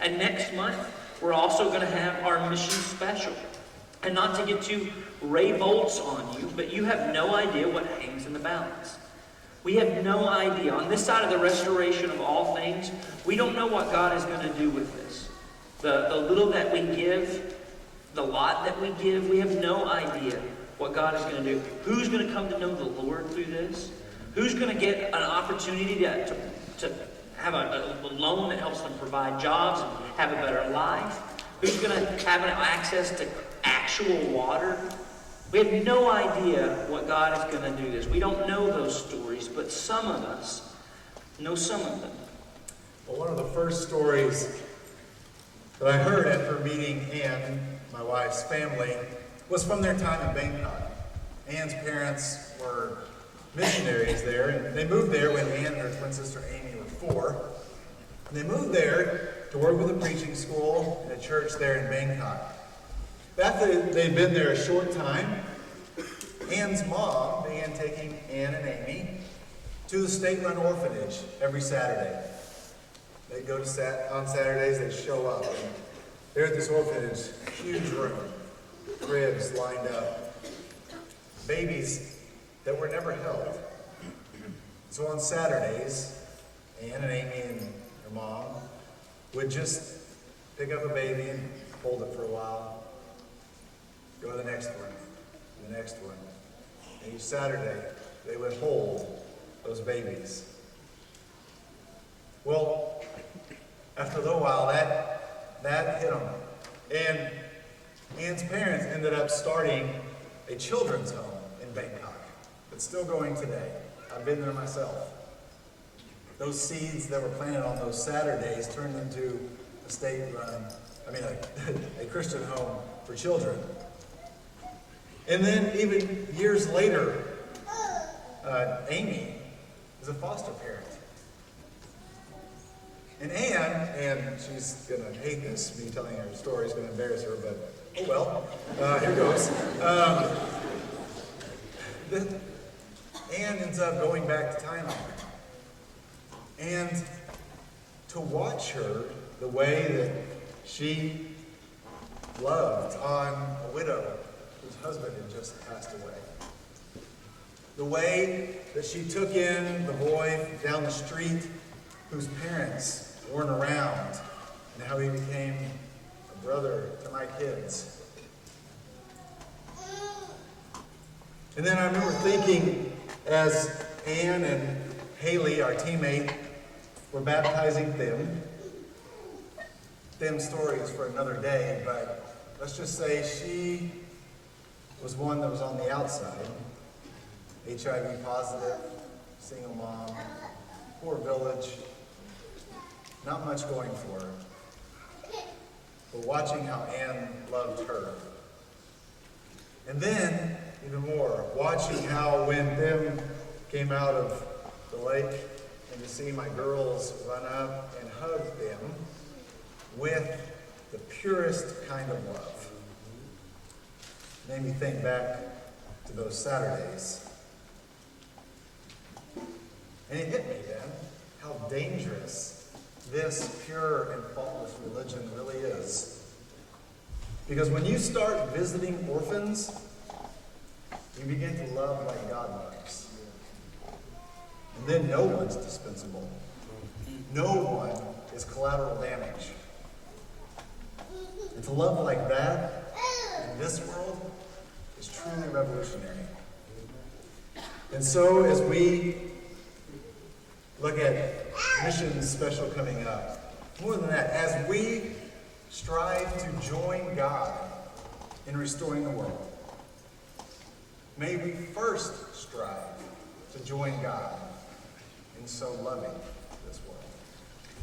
And next month, we're also going to have our mission special. And not to get too Ray Bolts on you, but you have no idea what hangs in the balance. We have no idea. On this side of the restoration of all things, we don't know what God is going to do with this. The little that we give, the lot that we give, we have no idea what God is going to do. Who's going to come to know the Lord through this? Who's going to get an opportunity to have a loan that helps them provide jobs and have a better life? Who's going to have access to actual water? We have no idea what God is going to do this. We don't know those stories, but some of us know some of them. Well, one of the first stories that I heard after meeting Anne, my wife's family, was from their time in Bangkok. Anne's parents were missionaries there, and they moved there when Anne and her twin sister Amy were 4. And they moved there to work with a preaching school and a church there in Bangkok. After they'd been there a short time, Anne's mom began taking Anne and Amy to the state-run orphanage every Saturday. They'd go to on Saturdays, they'd show up. And there at this orphanage, huge room, cribs lined up, babies that were never held. So on Saturdays, Anne and Amy and her mom would just pick up a baby and hold it for a while. Go to the next one, the next one. And each Saturday, they would hold those babies. Well, after a little while, that hit them. And Anne's parents ended up starting a children's home in Bangkok. It's still going today. I've been there myself. Those seeds that were planted on those Saturdays turned into a state-run, a Christian home for children. And then even years later, Amy is a foster parent. And Anne, she's going to hate this, me telling her story is going to embarrass her, but oh well, here goes. Anne ends up going back to Thailand. And to watch her, the way that she loved on a widow whose husband had just passed away. The way that she took in the boy down the street whose parents weren't around, and how he became a brother to my kids. And then I remember thinking, as Anne and Haley, our teammate, were baptizing Them's story is for another day, but let's just say she was one that was on the outside. HIV positive, single mom, poor village, not much going for her. But watching how Anne loved her. And then, even more, watching how when Them came out of the lake and to see my girls run up and hug them with the purest kind of love. Made me think back to those Saturdays. And it hit me then how dangerous this pure and faultless religion really is. Because when you start visiting orphans, you begin to love like God loves. And then no one's dispensable. No one is collateral damage. And to love like that in this world is truly revolutionary. And so as we look at missions special coming up, more than that, as we strive to join God in restoring the world, may we first strive to join God in so loving this world.